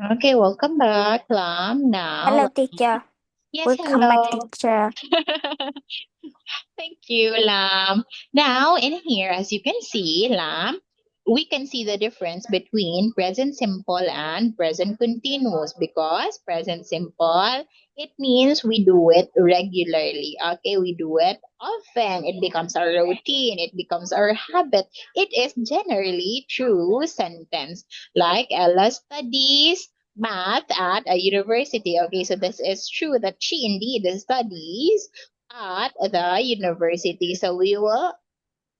Okay, welcome back, Lam. Now, Hello, teacher. yes, Welcome back, hello. teacher. Thank you, Lam. Now, in here, as you can see, Lam, we can see the difference between present simple and present continuous because present simple, it means we do it regularly. Okay, we do it often. It becomes our routine. It becomes our habit. It is generally true sentence. Like Ella studies math at a university. Okay, so this is true that she indeed studies at the university. So we will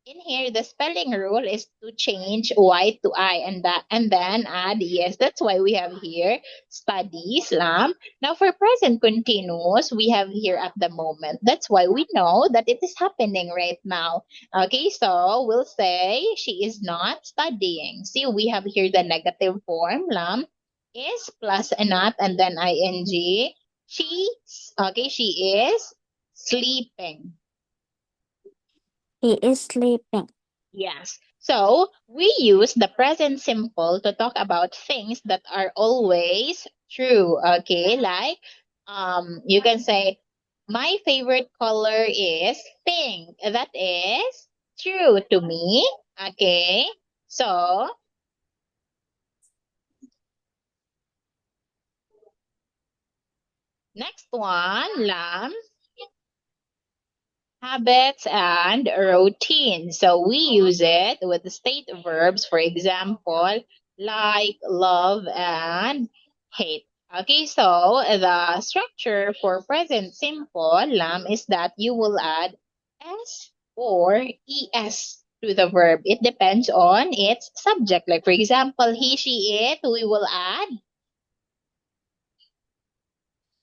in here the spelling rule is to change Y to I and then add yes. That's why we have here study Islam. Now for present continuous, we have here at the moment. That's why we know that it is happening right now. Okay, so we'll say she is not studying. See, we have here the negative form, lam is plus a not and then ing. She is sleeping. He is sleeping. Yes. So we use the present simple to talk about things that are always true. Okay, like you can say my favorite color is pink. That is true to me. Okay. So next one, lam, habits and routine. So we use it with the state verbs, for example, like, love, and hate. Okay, so the structure for present simple, lam, is that you will add s or es to the verb. It depends on its subject. Like, for example, he, she, it, we will add.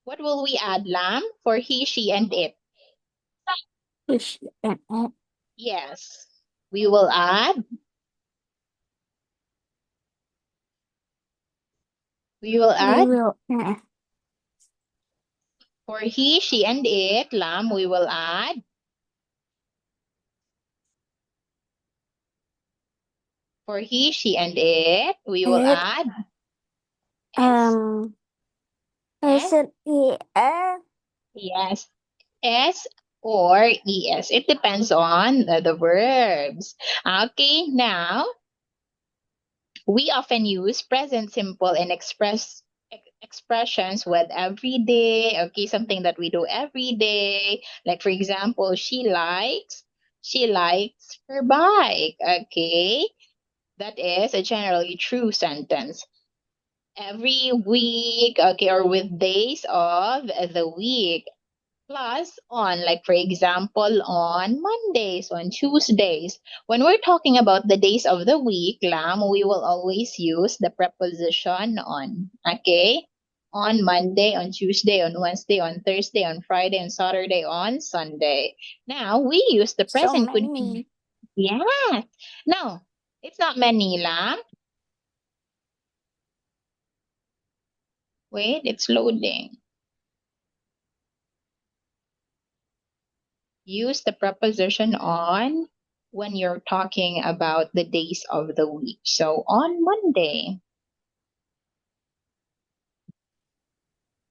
What will we add, lam, for he, she, and it? Fish and egg. Yes. We will add. We will We add. will For he, she, and it, lam, we will add. For he, she, and it, we will add add s. um S. S and E R. Yes. S or es. It depends on the verbs. Okay, now we often use present simple in expressions with every day. Okay, something that we do every day. Like for example, she likes her bike. Okay, that is a generally true sentence. Every week, okay, or with days of the week. Plus, on, like for example, on Mondays, on Tuesdays. When we're talking about the days of the week, lam, we will always use the preposition on. Okay? On Monday, on Tuesday, on Wednesday, on Thursday, on Friday, on Saturday, on Sunday. Now, we use the So present continuous. many. Yes. No, it's not many, lam. Wait, it's loading. Use the preposition on when you're talking about the days of the week. So on Monday.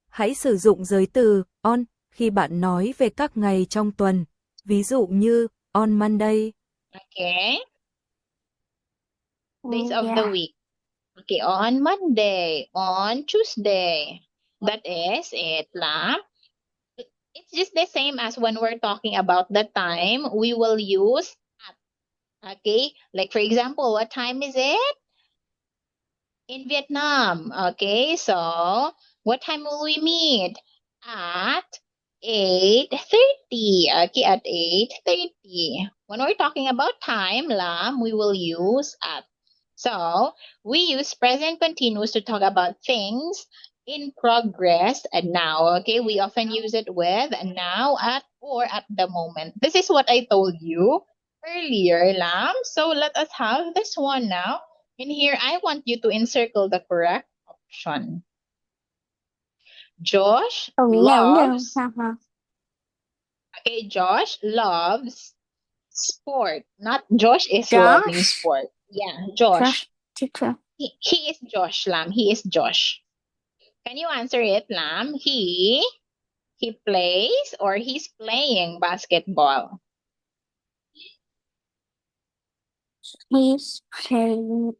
Hãy sử dụng giới từ on khi bạn nói về các ngày trong tuần. Ví dụ như on Monday. Okay. Days of the Yeah. week. Okay, on Monday, on Tuesday. That is it, lam. It's just the same as when we're talking about the time, we will use at. Okay, like for example, what time is it? In Vietnam. Okay, so what time will we meet? At 8:30. Okay, at 8:30. When we're talking about time, lam, we will use at. So we use present continuous to talk about things in progress and now. Okay, we often use it with now, at, or at the moment. This is what I told you earlier, lam. So let us have this one now. In here, I want you to encircle the correct option. Josh Oh no no. loves, Haha. okay, Josh loves sport. Not Josh is loving Josh. sport. Yeah, Josh. Josh. Teacher. He is Josh, Lam. He is Josh. Can you answer it, Lam? He plays or he's playing basketball? He's playing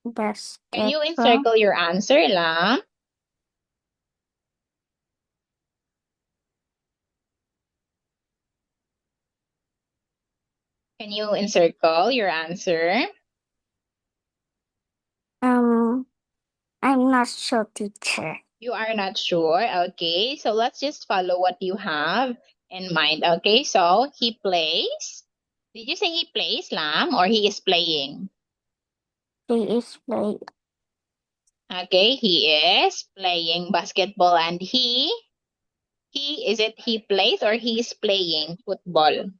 Can you basketball. encircle your answer, Lam? Can you encircle your answer? I'm not sure, teacher. You are not sure. Okay, so let's just follow what you have in mind. Okay, so he plays. Did you say he plays, Lam, or he is playing? He is playing. Okay, he is playing basketball, and is it he plays or he is playing football?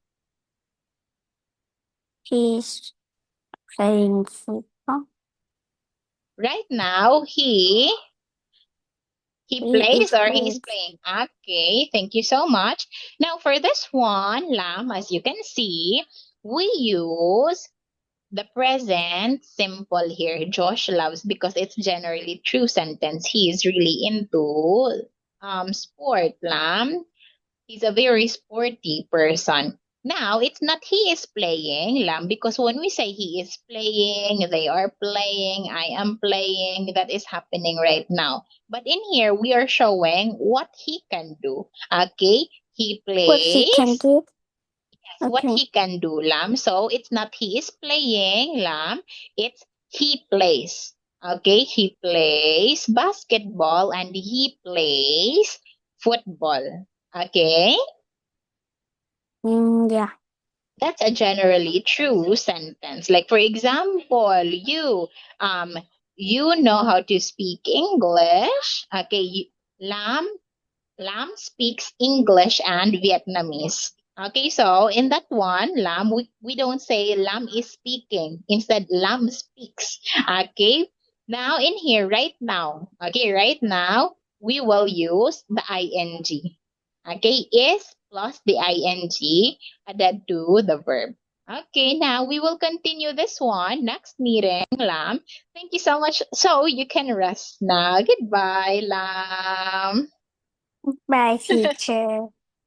He's playing football. Right now, he He plays is or he is playing. playing. Okay, thank you so much. Now for this one, Lam, as you can see, we use the present simple here. Josh loves because it's generally true sentence. He is really into sport, Lam. He's a very sporty person. Now, it's not he is playing, Lam, because when we say he is playing, they are playing, I am playing, that is happening right now. But in here, we are showing what he can do. Okay? He What he can plays. do? What Okay. he can do, Lam. So, it's not he is playing, Lam. It's he plays. Okay? He plays basketball and he plays football. Okay? Yeah. That's a generally true sentence. Like for example, you know how to speak English. Okay, Lam speaks English and Vietnamese. Okay, so in that one, Lam, we don't say Lam is speaking. Instead, Lam speaks. Okay, now in here, right now, we will use the ing. Okay, is plus the ing added to the verb. Okay, now we will continue this one. Next meeting, Lam. Thank you so much. So you can rest now. Goodbye, Lam. Bye, teacher.